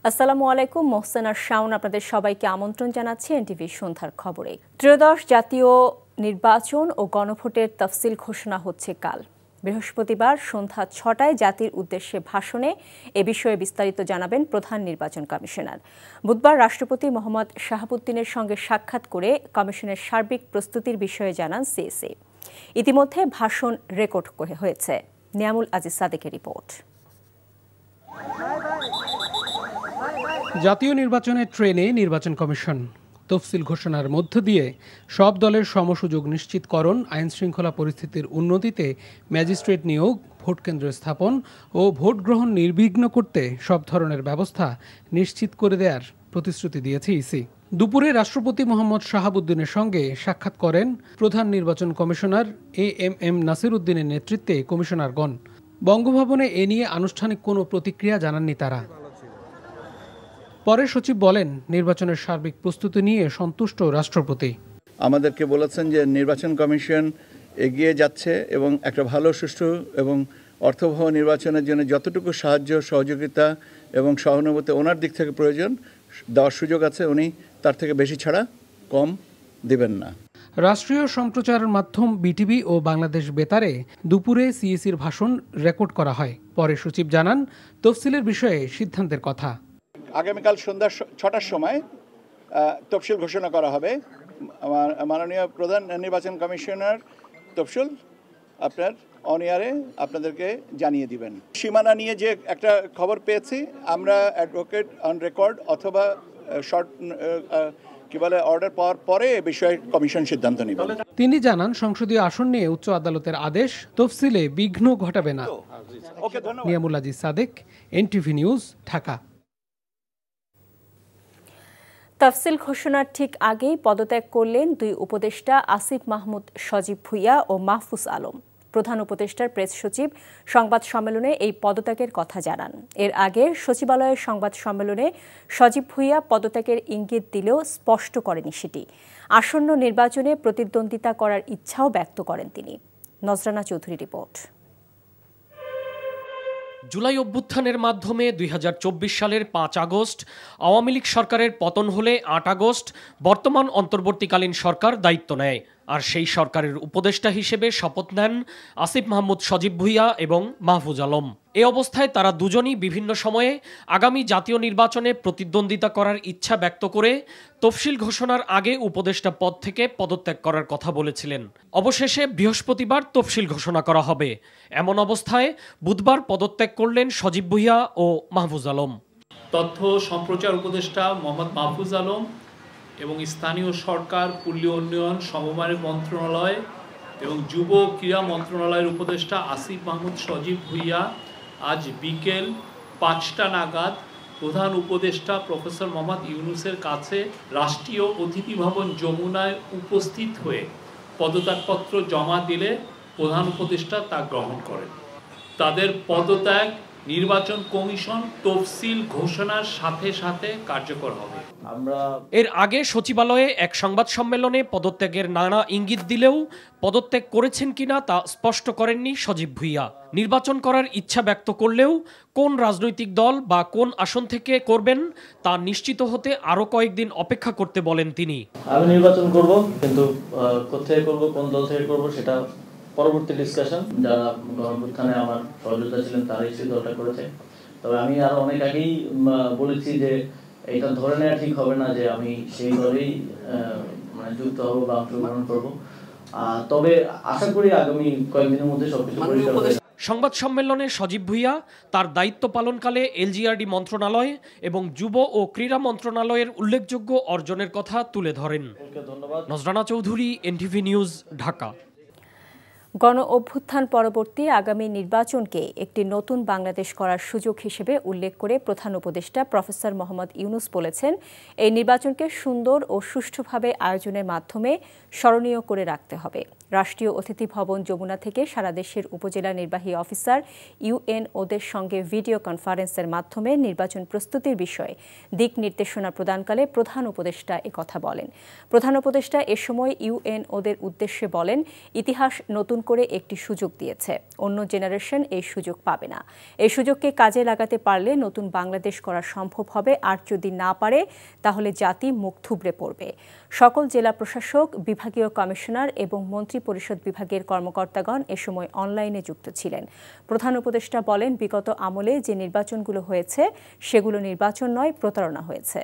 আসসালামু আলাইকুম, মোহসেন আর শাওন আপনাদের সবাইকে আমন্ত্রণ জানাচ্ছি এনটিভি সন্ধ্যার খবরে। ত্রয়োদশ জাতীয় নির্বাচন ও গণভোটের তফসিল ঘোষণা হচ্ছে কাল। বৃহস্পতিবার সন্ধ্যা ৬টায় জাতির উদ্দেশ্যে ভাষণে এ বিষয়ে বিস্তারিত জানাবেন প্রধান নির্বাচন কমিশনার। বুধবার রাষ্ট্রপতি মোহাম্মদ শাহাবুদ্দিনের সঙ্গে সাক্ষাৎ করে কমিশনের সার্বিক প্রস্তুতির বিষয়ে জানান সিএসি। ইতিমধ্যে ভাষণ রেকর্ড হয়েছে। নিয়ামুল আজিজ সাদেকের রিপোর্ট। জাতীয় নির্বাচনের ট্রেনে নির্বাচন কমিশন তফসিল ঘোষণার মধ্য দিয়ে সব দলের সমসুযোগ নিশ্চিতকরণ, আইনশৃঙ্খলা পরিস্থিতির উন্নতিতে ম্যাজিস্ট্রেট নিয়োগ, ভোট কেন্দ্র স্থাপন ও ভোট গ্রহণ নির্বিঘ্ন করতে সব ধরনের ব্যবস্থা নিশ্চিত করে দেওয়ার প্রতিশ্রুতি দিয়েছে ইসি। দুপুরে রাষ্ট্রপতি মোহাম্মদ শাহাবুদ্দিনের সঙ্গে সাক্ষাৎ করেন প্রধান নির্বাচন কমিশনার এএমএম নাসির উদ্দিনের নেতৃত্বে কমিশনারগণ। বঙ্গভবনে এ নিয়ে আনুষ্ঠানিক কোনো প্রতিক্রিয়া জানাননি তারা। পরে সচিব বলেন, নির্বাচনের সার্বিক প্রস্তুতি নিয়ে সন্তুষ্ট রাষ্ট্রপতি। আমাদেরকে বলেছেন যে নির্বাচন কমিশন এগিয়ে যাচ্ছে এবং একটা ভালো, সুষ্ঠু এবং অর্থবহ নির্বাচনের জন্য যতটুকু সাহায্য, সহযোগিতা এবং সহানুভূতি ওনার দিক থেকে প্রয়োজন দেওয়ার সুযোগ আছে, উনি তার থেকে বেশি ছাড়া কম দিবেন না। রাষ্ট্রীয় সম্প্রচার মাধ্যম বিটিভি ও বাংলাদেশ বেতারে দুপুরে সিএসির ভাষণ রেকর্ড করা হয়। পরে সচিব জানান, তফসিলের বিষয়ে সিদ্ধান্তের কথা। আগামীকাল সন্ধ্যা ৬টার সময় তফসিল ঘোষণা করা হবে। মাননীয় প্রধান নির্বাচন কমিশনার তফসিল আপনার অন এয়ারে আপনাদেরকে জানিয়ে দিবেন। সীমানা নিয়ে যে একটা খবর পেয়েছি, আমরা অ্যাডভোকেট অন রেকর্ড অথবা শর্ট অর্ডার পাওয়ার পরে এ বিষয়ে কমিশন সিদ্ধান্ত নেবে। তিনি জানান, সংসদীয় আসন নিয়ে উচ্চ আদালতের আদেশ তফসিলে বিঘ্ন ঘটাবে না। Niamul Aziz Sadek, NTV news, Dhaka. তফসিল ঘোষণার ঠিক আগেই পদত্যাগ করলেন দুই উপদেষ্টা আসিফ মাহমুদ সজীব ভুঁইয়া ও মাহফুজ আলম। প্রধান উপদেষ্টার প্রেস সচিব সংবাদ সম্মেলনে এই পদত্যাগের কথা জানান। এর আগে সচিবালয়ের সংবাদ সম্মেলনে সজীব ভুঁইয়া পদত্যাগের ইঙ্গিত দিলেও স্পষ্ট করেনি সেটি। আসন্ন নির্বাচনে প্রতিদ্বন্দ্বিতা করার ইচ্ছাও ব্যক্ত করেন তিনি। নজরানা চৌধুরী রিপোর্ট। জুলাই অভ্যুত্থানের মাধ্যমে ২০২৪ সালের ৫ আগস্ট আওয়ামী লীগ সরকারের পতন হলে ৮ আগস্ট বর্তমান অন্তর্বর্তীকালীন সরকার দায়িত্ব নেয়। আর সেই সরকারের উপদেষ্টা হিসেবে শপথ নেন আসিফ মাহমুদ সজীব ভুঁইয়া এবং মাহফুজ আলম। এ অবস্থায় তারা দুজনই বিভিন্ন সময়ে আগামী জাতীয় নির্বাচনে প্রতিদ্বন্দ্বিতা করার ইচ্ছা ব্যক্ত করে তফসিল ঘোষণার আগে উপদেষ্টা পদ থেকে পদত্যাগ করার কথা বলেছিলেন। অবশেষে বৃহস্পতিবার তফসিল ঘোষণা করা হবে। এমন অবস্থায় বুধবার পদত্যাগ করলেন সজীব ভুঁইয়া ও মাহফুজ আলম। তথ্য সম্প্রচার উপদেষ্টা মোহাম্মদ মাহফুজ আলম এবং স্থানীয় সরকার, পল্লী উন্নয়ন, সমবায় মন্ত্রণালয় এবং যুব ক্রীড়া মন্ত্রণালয়ের উপদেষ্টা আসিফ মাহমুদ সজীব ভুঁইয়া আজ বিকেল ৫টা নাগাদ প্রধান উপদেষ্টা প্রফেসর মোহাম্মদ ইউনূসের কাছে রাষ্ট্রীয় অতিথি ভবন যমুনায় উপস্থিত হয়ে পদত্যাগপত্র জমা দিলে প্রধান উপদেষ্টা তা গ্রহণ করেন। তাদের পদত্যাগ নির্বাচন কমিশন তফসিল ঘোষণার সাথে সাথে কার্যকর হবে। এর আগে সচিবালয়ে এক সংবাদ সম্মেলনে পদত্যাগের নানা ইঙ্গিত দিলেও পদত্যাগ করেছেন কিনা তা স্পষ্ট করেননি সজীব ভুঁইয়া। নির্বাচন করার ইচ্ছা ব্যক্ত করলেও কোন রাজনৈতিক দল বা কোন আসন থেকে করবেন তা নিশ্চিত হতে আরো কয়েকদিন অপেক্ষা করতে বলেন তিনি। আমি নির্বাচন করব, কিন্তু কোথায় করব, কোন দল থেকে করব সেটা পরবর্তী ডিসকাশন। যারা গণঅভ্যুত্থানে আমার সহযোগিতা ছিলেন তারাই সেই দলটা করেছে। তবে আমি আরো অনেক আগেই বলেছি যে এটা ধরে নেওয়া ঠিক হবে না যে আমি সেই দলেই যুক্ত হব বা অংশগ্রহণ করব। তবে আশা করি আগামী কয়েকদিনের মধ্যে সবকিছু পরিষ্কার হবে। সংবাদ সম্মেলনে সজীব ভুঁইয়া তার দায়িত্ব পালনকালে এলজিআরডি মন্ত্রণালয় এবং যুব ও ক্রীড়া মন্ত্রণালয়ের উল্লেখযোগ্য অর্জনের কথা তুলে ধরেন। নজরানা চৌধুরী, এনটিভি নিউজ, ঢাকা। গণ অভ্যুত্থান পরবর্তী আগামী নির্বাচনকে একটি নতুন বাংলাদেশ করার সুযোগ হিসেবে উল্লেখ করে প্রধান উপদেষ্টা প্রফেসর মোহাম্মদ ইউনূস বলেছেন, এই নির্বাচনকে সুন্দর ও সুষ্ঠুভাবে আয়োজনের মাধ্যমে স্মরণীয় করে রাখতে হবে। রাষ্ট্রীয় অতিথি ভবন যমুনা থেকে সারা দেশের উপজেলা নির্বাহী অফিসার ইউএনওদের সঙ্গে ভিডিও কনফারেন্সের মাধ্যমে নির্বাচন প্রস্তুতির বিষয়ে দিক নির্দেশনা প্রদানকালে প্রধান উপদেষ্টা একথা বলেন। প্রধান উপদেষ্টা এ সময় ইউএনওদের উদ্দেশ্যে বলেন, ইতিহাস নতুন করে একটি সুযোগ দিয়েছে, অন্য জেনারেশন এই সুযোগ পাবে না। এই সুযোগকে কাজে লাগাতে পারলে নতুন বাংলাদেশ করা সম্ভব হবে, আর যদি না পারে তাহলে জাতি মুখ থুবড়ে পড়বে। সকল জেলা প্রশাসক, বিভাগীয় কমিশনার এবং মন্ত্রী পরিষদ বিভাগের কর্মকর্তাগণ এ সময় অনলাইনে যুক্ত ছিলেন। প্রধান উপদেষ্টা বলেন, বিগত আমলে যে নির্বাচনগুলো হয়েছে সেগুলো নির্বাচন নয়, প্রতারণা হয়েছে।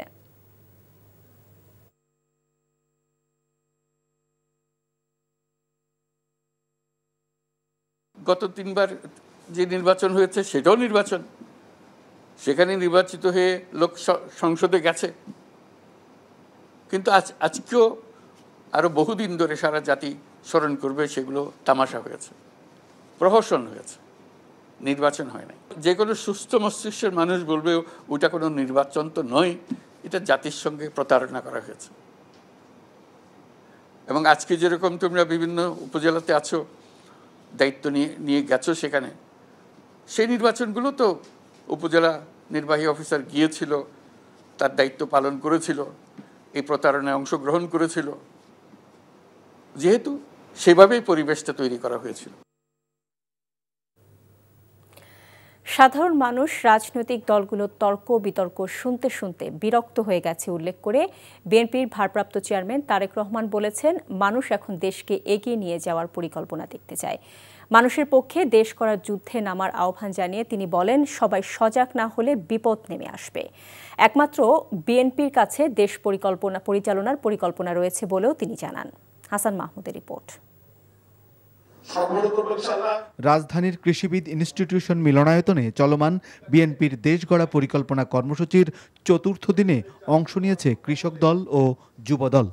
গত 3 বার যে নির্বাচন হয়েছে সেটাও নির্বাচন, সেখানে নির্বাচিত হয়ে লোক সংসদে গেছে, কিন্তু আজকেও আরো বহুদিন ধরে সারা জাতি স্মরণ করবে সেগুলো তামাশা হয়েছে, প্রহসন হয়েছে, নির্বাচন হয় নাই। যে কোনো সুস্থ মস্তিষ্কের মানুষ বলবে ওটা কোনো নির্বাচন তো নয়, এটা জাতির সঙ্গে প্রতারণা করা হয়েছে। এবং আজকে যেরকম তোমরা বিভিন্ন উপজেলাতে আছো, দায়িত্ব নিয়ে গেছো, সেখানে সেই নির্বাচনগুলো তো উপজেলা নির্বাহী অফিসার গিয়েছিল, তার দায়িত্ব পালন করেছিল, এই প্রতারণায় অংশগ্রহণ করেছিল, যেহেতু সেভাবেই পরিবেশটা তৈরি করা হয়েছিল। সাধারণ মানুষ রাজনৈতিক দলগুলোর তর্ক বিতর্ক শুনতে শুনতে বিরক্ত হয়ে গেছে উল্লেখ করে বিএনপির ভারপ্রাপ্ত চেয়ারম্যান তারেক রহমান বলেছেন, মানুষ এখন দেশকে এগিয়ে নিয়ে যাওয়ার পরিকল্পনা দেখতে চায়। মানুষের পক্ষে দেশ করার যুদ্ধে নামার আহ্বান জানিয়ে তিনি বলেন, সবাই সজাগ না হলে বিপদ নেমে আসবে। একমাত্র বিএনপির কাছে দেশ পরিচালনার পরিকল্পনা রয়েছে বলেও তিনি জানান। হাসান মাহমুদের রিপোর্ট। রাজধানীর কৃষিবিদ ইনস্টিটিউশন মিলনায়তনে চলমান বিএনপির দেশ গড়া পরিকল্পনা কর্মসূচির চতুর্থ দিনে অংশ নিয়েছে কৃষক দল ও যুব দল।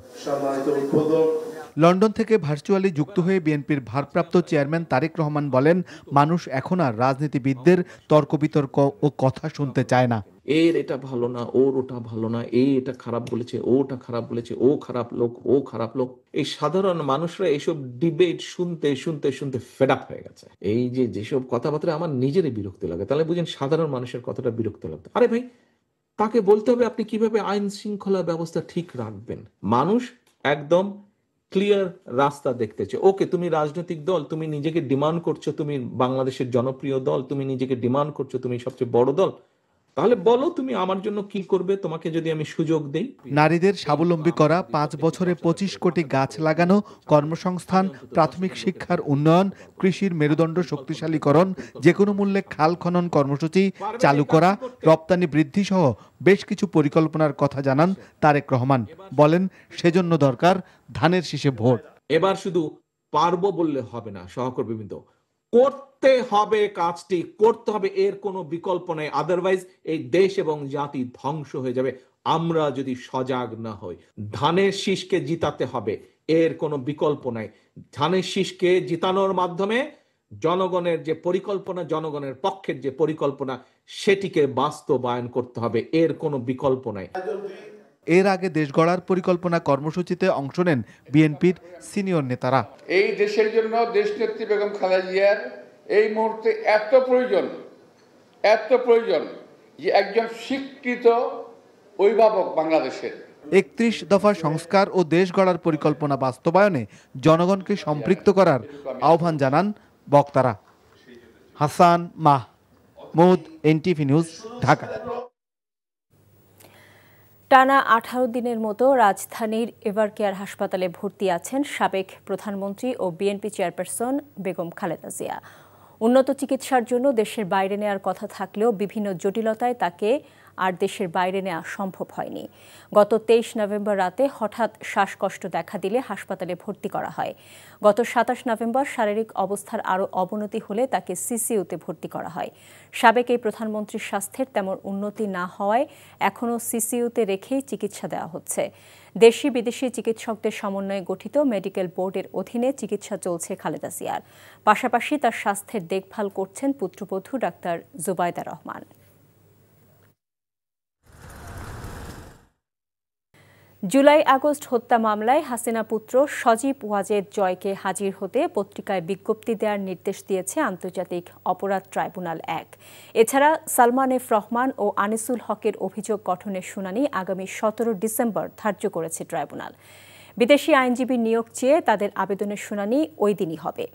লন্ডন থেকে ভার্চুয়ালি যুক্ত হয়ে বিএনপির ভারপ্রাপ্ত চেয়ারম্যান তারেক রহমান বলেন, মানুষ এখন আর রাজনীতিবিদদের তর্ক বিতর্ক ও কথা শুনতে চায় না। এর এটা ভালো না, ওর ওটা ভালো না, এটা খারাপ বলেছে, ওটা খারাপ বলেছে, ও খারাপ লোক, ও খারাপ লোক। এই সাধারণ মানুষরা এইসব ডিবেট শুনতে শুনতে শুনতে ফেড আপ হয়ে গেছে। এই যেসব কথাবার্তা আমার নিজেরই বিরক্তি লাগে, তাহলে বুঝেন সাধারণ মানুষের কথাটা বিরক্তি লাগতো। আরে ভাই, তাকে বলতে হবে আপনি কিভাবে আইন শৃঙ্খলা ব্যবস্থা ঠিক রাখবেন। মানুষ একদম ক্লিয়ার রাস্তা দেখতেছে। ওকে, তুমি রাজনৈতিক দল, তুমি নিজেকে ডিমান্ড করছো তুমি বাংলাদেশের জনপ্রিয় দল, তুমি নিজেকে ডিমান্ড করছো তুমি সবচেয়ে বড় দল, তাহলে বলো তুমি আমার জন্য কি করবে, তোমাকে যদি আমি সুযোগ দেই। নারীদের স্বাবলম্বী করা, 5 বছরে 25 কোটি গাছ লাগানো, কর্মসংস্থান, প্রাথমিক শিক্ষার উন্নয়ন, কৃষির মেরুদণ্ড শক্তিশালীকরণ, যে কোনো মূল্যে খাল খনন কর্মসূচি চালু করা, রপ্তানি বৃদ্ধি সহ বেশ কিছু পরিকল্পনার কথা জানান তারেক রহমান। বলেন, সেজন্য দরকার ধানের শীষে ভোট। এবার শুধু পারবো বললে হবে না, সহকর্মীবৃন্দ, করতে হবে, কাজটি করতে হবে, এর কোনো বিকল্প নেই। আদারওয়াইজ এই দেশ এবং জাতি ধ্বংস হয়ে যাবে আমরা যদি সজাগ না হই। ধানের শীষকে জিতাতে হবে, এর কোনো বিকল্প নাই। ধানের শীষকে জিতানোর মাধ্যমে জনগণের যে পরিকল্পনা, জনগণের পক্ষের যে পরিকল্পনা, সেটিকে বাস্তবায়ন করতে হবে, এর কোনো বিকল্প নাই। এর আগে দেশ গড়ার পরিকল্পনা কর্মসূচিতে অংশ নেন বিএনপির সিনিয়র নেতারা। এই দেশের জন্য দেশনেত্রী বেগম খালেদা জিয়ার এই মুহূর্তে এত প্রয়োজন যে একজন স্বীকৃত অভিভাবক বাংলাদেশের। 31 দফা সংস্কার ও দেশ গড়ার পরিকল্পনা বাস্তবায়নে জনগণকে সম্পৃক্ত করার আহ্বান জানান বক্তারা। Hasan Mahmud, NTV news, Dhaka. টানা 18 দিনের মতো রাজধানীর এভারকেয়ার হাসপাতালে ভর্তি আছেন সাবেক প্রধানমন্ত্রী ও বিএনপি চেয়ারপারসন বেগম খালেদা জিয়া। উন্নত চিকিৎসার জন্য দেশের বাইরে নেওয়ার কথা থাকলেও বিভিন্ন জটিলতায় তাকে আর দেশের বাইরে নেওয়া সম্ভব হয়নি। গত 23 নভেম্বর রাতে হঠাৎ শ্বাসকষ্ট দেখা দিলে হাসপাতালে ভর্তি করা হয়। গত 27 নভেম্বর শারীরিক অবস্থার আরও অবনতি হলে তাকে সিসিইউতে ভর্তি করা হয়। সাবেক এই প্রধানমন্ত্রীর স্বাস্থ্যের তেমন উন্নতি না হওয়ায় এখনও সিসিইউতে রেখেই চিকিৎসা দেওয়া হচ্ছে। দেশি বিদেশি চিকিৎসকদের সমন্বয়ে গঠিত মেডিকেল বোর্ডের অধীনে চিকিৎসা চলছে খালেদা জিয়ার। পাশাপাশি তার স্বাস্থ্যের দেখভাল করছেন পুত্রবধূ doctor Zubaida Rahman. July August হত্যা মামলায় হাসিনা পুত্র সজীব ওয়াজেদ জয়কে হাজির হতে পত্রিকায় বিজ্ঞপ্তি দেওয়ার নির্দেশ দিয়েছে আন্তর্জাতিক অপরাধ ট্রাইব্যুনাল ১। এছাড়া সালমান এফ রহমান ও আনিসুল হকের অভিযোগ গঠনের শুনানি আগামী ১৭ ডিসেম্বর ধার্য করেছে ট্রাইব্যুনাল। বিদেশি আইনজীবী নিয়োগ চেয়ে তাদের আবেদনের শুনানি ওই দিনই হবে।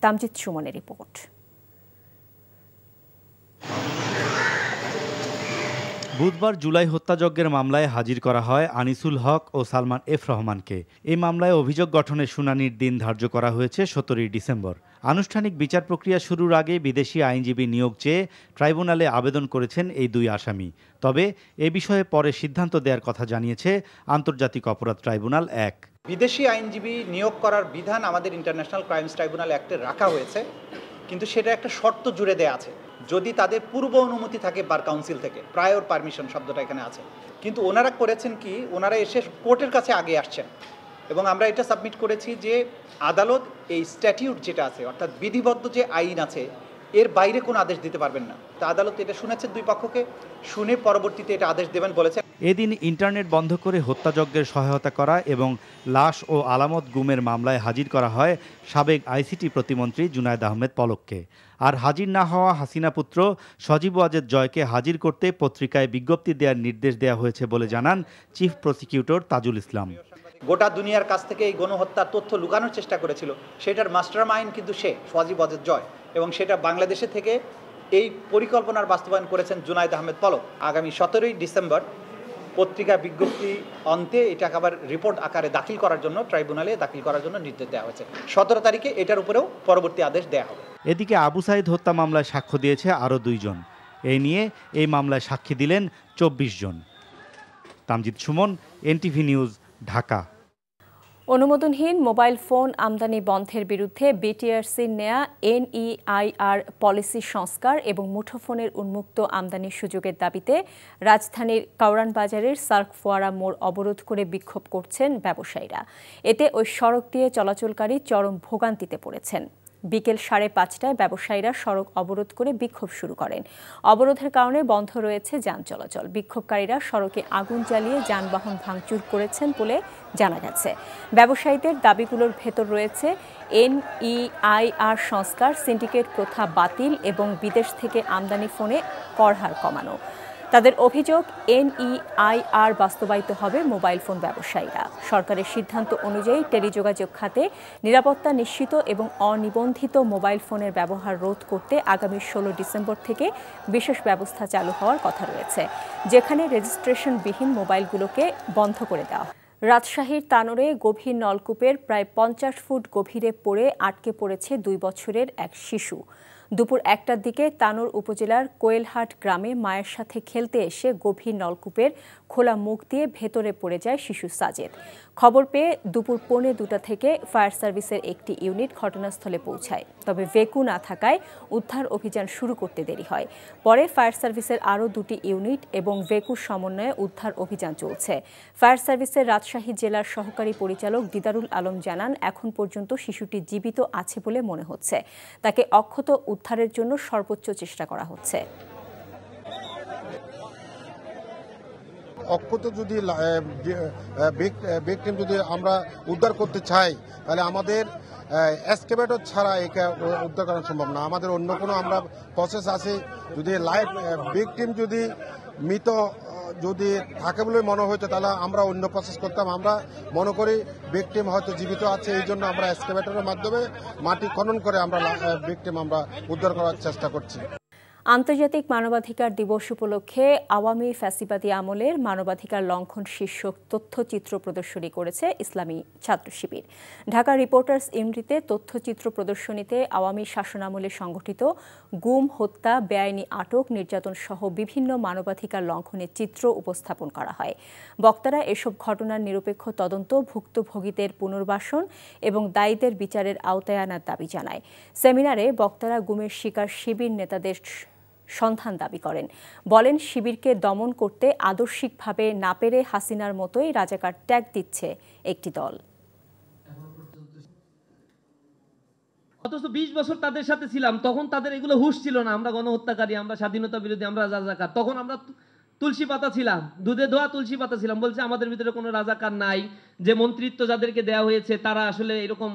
তামজিদ সুমনের রিপোর্ট। বুধবার জুলাই হত্যাযজ্ঞের মামলায় হাজির করা হয় আনিসুল হক ও সালমান এফ রহমানকে। এই মামলায় অভিযোগ গঠনের শুনানির দিন ধার্য করা হয়েছে ১৭ ডিসেম্বর। আনুষ্ঠানিক বিচার প্রক্রিয়া শুরুর আগে বিদেশি আইনজীবী নিয়োগ চেয়ে ট্রাইব্যুনালে আবেদন করেছেন এই দুই আসামি। তবে এ বিষয়ে পরে সিদ্ধান্ত দেওয়ার কথা জানিয়েছে আন্তর্জাতিক অপরাধ ট্রাইব্যুনাল ১। বিদেশি আইনজীবী নিয়োগ করার বিধান আমাদের ইন্টারন্যাশনাল ক্রাইমস ট্রাইব্যুনাল অ্যাক্টে রাখা হয়েছে, কিন্তু সেটা একটা শর্ত জুড়ে দেওয়া আছে, যদি তাদের পূর্ব অনুমতি থাকে বার কাউন্সিল থেকে। প্রায়র পারমিশন শব্দটা এখানে আছে, কিন্তু ওনারা করেছেন কি, ওনারা এসে কোর্টের কাছে আগে আসছেন এবং আমরা এটা সাবমিট করেছি যে আদালত এই স্ট্যাটিউট যেটা আছে, অর্থাৎ বিধিবদ্ধ যে আইন আছে, এর বাইরে কোনো আদেশ দিতে পারবেন না। তা আদালত এটা শুনেছেন, দুই পক্ষকে শুনে পরবর্তীতে এটা আদেশ দেবেন বলেছেন। এদিন ইন্টারনেট বন্ধ করে হত্যাযজ্ঞের সহায়তা করা এবং লাশ ও আলামত গুমের মামলায় হাজির করা হয় সাবেক আইসিটি প্রতিমন্ত্রী জুনায়েদ আহমেদ পলককে। আর হাজির না হওয়া হাসিনা পুত্র সজীব ওয়াজেদ জয়কে হাজির করতে পত্রিকায় বিজ্ঞপ্তি দেওয়ার নির্দেশ দেওয়া হয়েছে বলে জানান চিফ প্রসিকিউটর তাজুল ইসলাম। গোটা দুনিয়ার কাছ থেকে এই গণহত্যার তথ্য লুকানোর চেষ্টা করেছিল, সেটার মাস্টার মাইন্ড কিন্তু সে সজীব ওয়াজেদ জয়, এবং সেটা বাংলাদেশে থেকে এই পরিকল্পনার বাস্তবায়ন করেছেন জুনায়েদ আহমেদ পলক। আগামী ১৭ ডিসেম্বর পত্রিকা বিজ্ঞপ্তি অন্তে এটাকে আবার রিপোর্ট আকারে দাখিল করার জন্য ট্রাইব্যুনালে দাখিল করার জন্য নির্দেশ দেওয়া হয়েছে। ১৭ তারিখে এটার উপরেও পরবর্তী আদেশ দেওয়া হবে। এদিকে আবু সাইদ হত্যা মামলায় সাক্ষ্য দিয়েছে আরও ২ জন। এই নিয়ে এই মামলায় সাক্ষী দিলেন ২৪ জন। Tamjid Suman, NTV news, Dhaka. অনুমোদনহীন মোবাইল ফোন আমদানি বন্ধের বিরুদ্ধে বিটিআরসির নেয়া NEIR পলিসি সংস্কার এবং মুঠোফোনের উন্মুক্ত আমদানির সুযোগের দাবিতে রাজধানীর কাউরান বাজারের সার্ক ফোয়ারা মোড় অবরোধ করে বিক্ষোভ করছেন ব্যবসায়ীরা। এতে ওই সড়ক দিয়ে চলাচলকারী চরম ভোগান্তিতে পড়েছেন। বিকেল ৫:৩০টায় ব্যবসায়ীরা সড়ক অবরোধ করে বিক্ষোভ শুরু করেন। অবরোধের কারণে বন্ধ রয়েছে যান চলাচল। বিক্ষোভকারীরা সড়কে আগুন জ্বালিয়ে যানবাহন ভাঙচুর করেছেন বলে জানা গেছে। ব্যবসায়ীদের দাবিগুলোর ভেতর রয়েছে NEIR সংস্কার, সিন্ডিকেট প্রথা বাতিল এবং বিদেশ থেকে আমদানি ফোনে কর হার কমানো। তাদের অভিযোগ, NEIR বাস্তবায়িত হবে মোবাইল ফোন ব্যবসায়ীরা। সরকারের সিদ্ধান্ত অনুযায়ী টেলিযোগাযোগ খাতে নিরাপত্তা নিশ্চিত এবং অনিবন্ধিত মোবাইল ফোনের ব্যবহার রোধ করতে আগামী ১৬ ডিসেম্বর থেকে বিশেষ ব্যবস্থা চালু হওয়ার কথা রয়েছে, যেখানে রেজিস্ট্রেশনবিহীন মোবাইলগুলোকে বন্ধ করে দেওয়া। রাজশাহীর তানোরে গভীর নলকূপের প্রায় ৫০ ফুট গভীরে পড়ে আটকে পড়েছে ২ বছরের এক শিশু। দুপুর ১টার দিকে তানোর উপজেলার কোয়েলহাট গ্রামে মায়ের সাথে খেলতে এসে গভীর নলকূপের খোলা মুখ দিয়ে ভেতরে পড়ে যায় শিশু সাজেদ। খবর পেয়ে দুপুর ১:২০ থেকে ফায়ার সার্ভিসের একটি ইউনিট ঘটনাস্থলে পৌঁছায়। তবে ভেকু না থাকায় উদ্ধার অভিযান শুরু করতে দেরি হয়। পরে ফায়ার সার্ভিসের আরও ২টি ইউনিট এবং ভেকুর সমন্বয়ে উদ্ধার অভিযান চলছে। ফায়ার সার্ভিসের রাজশাহী জেলার সহকারী পরিচালক দিদারুল আলম জানান, এখন পর্যন্ত শিশুটি জীবিত আছে বলে মনে হচ্ছে। তাকে অক্ষত উদ্ধারের জন্য সর্বোচ্চ চেষ্টা করা হচ্ছে। অক্ষত যদি ভিকটিম যদি আমরা উদ্ধার করতে চাই, তাহলে আমাদের এক্সকেভেটর ছাড়া একে উদ্ধার করা সম্ভব না। আমাদের অন্য কোনো আমরা প্রসেস আছে। যদি লাইভ ভিকটিম যদি মৃত যদি থাকে বলে মনে হয়েছে, তাহলে আমরা অন্য প্রসেস করতাম। আমরা মনে করি ভিকটিম হয়তো জীবিত আছে, এই জন্য আমরা এক্সকেভেটরের মাধ্যমে মাটি খনন করে আমরা ভিকটিম আমরা উদ্ধার করার চেষ্টা করছি। আন্তর্জাতিক মানবাধিকার দিবস উপলক্ষে আওয়ামী ফ্যাসিবাদী আমলের মানবাধিকার লঙ্ঘন শীর্ষক তথ্যচিত্র প্রদর্শনী করেছে ইসলামী ছাত্র শিবির। ঢাকা রিপোর্টার্স ইউনিটিতে তথ্যচিত্র প্রদর্শনীতে আওয়ামী শাসনামলে সংঘটিত গুম, হত্যা, বেআইনি আটক, নির্যাতন সহ বিভিন্ন মানবাধিকার লঙ্ঘনের চিত্র উপস্থাপন করা হয়। বক্তারা এসব ঘটনার নিরপেক্ষ তদন্ত, ভুক্তভোগীদের পুনর্বাসন এবং দায়ীদের বিচারের আওতায় আনার দাবি জানায়। সেমিনারে বক্তারা গুমের শিকার শিবির নেতাদের সন্ধান দাবি করেন। বলেন, শিবিরকে দমন করতে আদর্শিকভাবে না পেরে হাসিনার মতোই রাজাকার ট্যাগ দিচ্ছে একটি দল। অথচ ২০ বছর তাদের সাথে ছিলাম, তখন তাদের এগুলো হুঁশ ছিল না। আমরা গণহত্যাকারী, আমরা স্বাধীনতা বিরোধী, আমরা রাজাকার। তখন আমরা তুলসী পাতা ছিলাম, দুধে ধোয়া তুলসী পাতা ছিলাম, বলছে আমাদের ভিতরে কোনো রাজাকার নাই, যে মন্ত্রিত্ব যাদেরকে দেওয়া হয়েছে তারা আসলে এরকম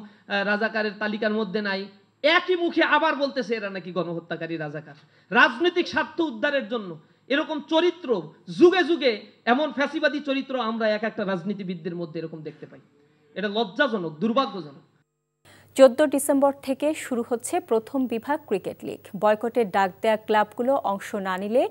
রাজাকারের তালিকার মধ্যে নাই। একই মুখে আবার বলতেছে এরা নাকি গণহত্যাকারী রাজাকার। রাজনৈতিক স্বার্থ উদ্ধারের জন্য এরকম চরিত্র যুগে যুগে, এমন ফ্যাসিবাদী চরিত্র আমরা এক একটা রাজনীতিবিদদের মধ্যে এরকম দেখতে পাই। এটা লজ্জাজনক, দুর্ভাগ্যজনক। 14 ডিসেম্বর থেকে শুরু হচ্ছে প্রথম বিভাগ ক্রিকেট লীগ। বয়কটের ডাক দেয়া ক্লাবগুলো অংশ না নিলে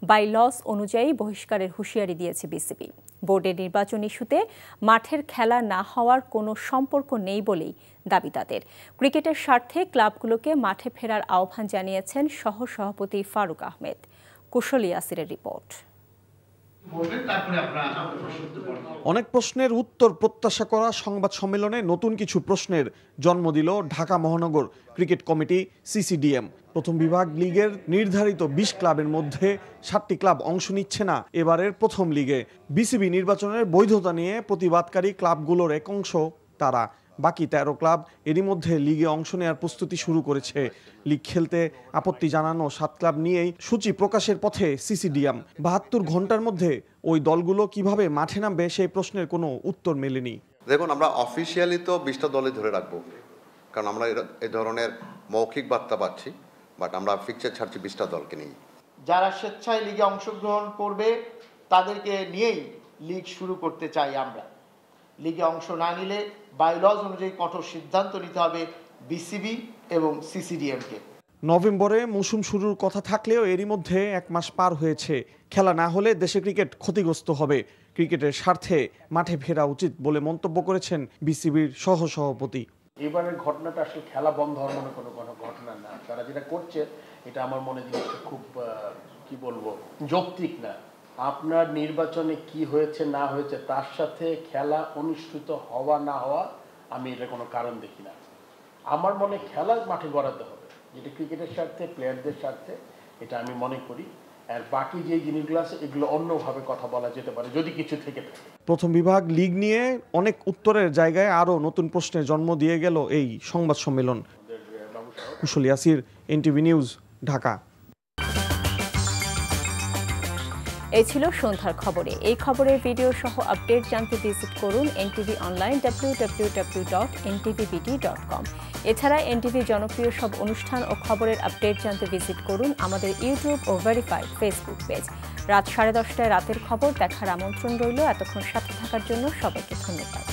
বাই লস অনুযায়ী বহিষ্কারের হুঁশিয়ারি দিয়েছে বিসিবি। বোর্ডের নির্বাচন ইস্যুতে মাঠের খেলা না হওয়ার কোনো সম্পর্ক নেই বলেই দাবি তাদের। ক্রিকেটের স্বার্থে ক্লাবগুলোকে মাঠে ফেরার আহ্বান জানিয়েছেন সহ সভাপতি ফারুক আহমেদ। কুশল ইয়াসিরের রিপোর্ট। অনেক প্রশ্নের উত্তর প্রত্যাশা করা সংবাদ সম্মেলনে নতুন কিছু প্রশ্নের জন্ম দিল ঢাকা মহানগর ক্রিকেট কমিটি সিসিডিএম। প্রথম বিভাগ লিগের নির্ধারিত 20 ক্লাবের মধ্যে 7টি ক্লাব অংশ নিচ্ছে না এবারের প্রথম লিগে। বিসিবি নির্বাচনের বৈধতা নিয়ে প্রতিবাদকারী ক্লাবগুলোর এক অংশ তারা। বাকি 13 ক্লাব এরই মধ্যে লিগে অংশ নেওয়ার প্রস্তুতি শুরু করেছে। লিগ খেলতে আপত্তি জানানো 7 ক্লাব নিয়েই সূচি প্রকাশের পথে সিসিডিএম। 72 ঘন্টার মধ্যে ওই দলগুলো কিভাবে মাঠে নামবে সেই প্রশ্নের কোনো উত্তর মেলেনি। দেখুন, আমরা অফিসিয়ালি তো 20টা দলই ধরে রাখবো, কারণ আমরা এই ধরনের মৌখিক বার্তা পাচ্ছি, বাট আমরা ফিক্সচার ছাড়ছি 20টা দলকে নিয়ে। যারা স্বেচ্ছায় লিগে অংশগ্রহণ করবে তাদেরকে নিয়েই লিগ শুরু করতে চাই আমরা। লিগে অংশ না নিলে বাইলজ অনুযায়ী কঠোর সিদ্ধান্ত নিতে হবে বিসিবি এবং সিসিডিএমকে। নভেম্বরে মৌসুম শুরুর কথা থাকলেও এরই মধ্যে 1 মাস পার হয়েছে। খেলা না হলে দেশে ক্রিকেট ক্ষতিগ্রস্ত হবে। ক্রিকেটের স্বার্থে মাঠে ফেরা উচিত বলে মন্তব্য করেছেন বিসিবির সহ সভাপতি। এবারের ঘটনাটা আসলে খেলা বন্ধ হওয়ার মনে কোনো ঘটনা না। তারা যেটা করছে এটা আমার মনে জিনিসটা খুব কি বলবো, যৌক্তিক না। আপনার নির্বাচনে কি হয়েছে না হয়েছে তার সাথে খেলা অনুষ্ঠিত হওয়া না হওয়া আমি এটা কোনো কারণ দেখি না। আমার মনে খেলা মাঠে গড়াতে হবে, যেটা ক্রিকেটের স্বার্থে, প্লেয়ারদের স্বার্থে, এটা আমি মনে করি। আর বাকি যে জিনিসগুলো আছে এগুলো অন্যভাবে কথা বলা যেতে পারে যদি কিছু থেকে থাকে। প্রথম বিভাগ লিগ নিয়ে অনেক উত্তরের জায়গায় আরও নতুন প্রশ্নের জন্ম দিয়ে গেল এই সংবাদ সম্মেলন। কুশল ইয়াসির, এনটিভি নিউজ, ঢাকা। এই ছিল সন্ধ্যার খবরে। এই খবরের ভিডিও সহ আপডেট জানতে ভিজিট করুন এনটিভি অনলাইন www.ntvbd.com। এছাড়া এনটিভি জনপ্রিয় সব অনুষ্ঠান ও খবরের আপডেট জানতে ভিজিট করুন আমাদের ইউটিউব ও ভেরিফাইড ফেসবুক পেজ। রাত 10:30টায় রাতের খবর দেখার আমন্ত্রণ রইল। এতক্ষণ সাথে থাকার জন্য সবাইকে ধন্যবাদ।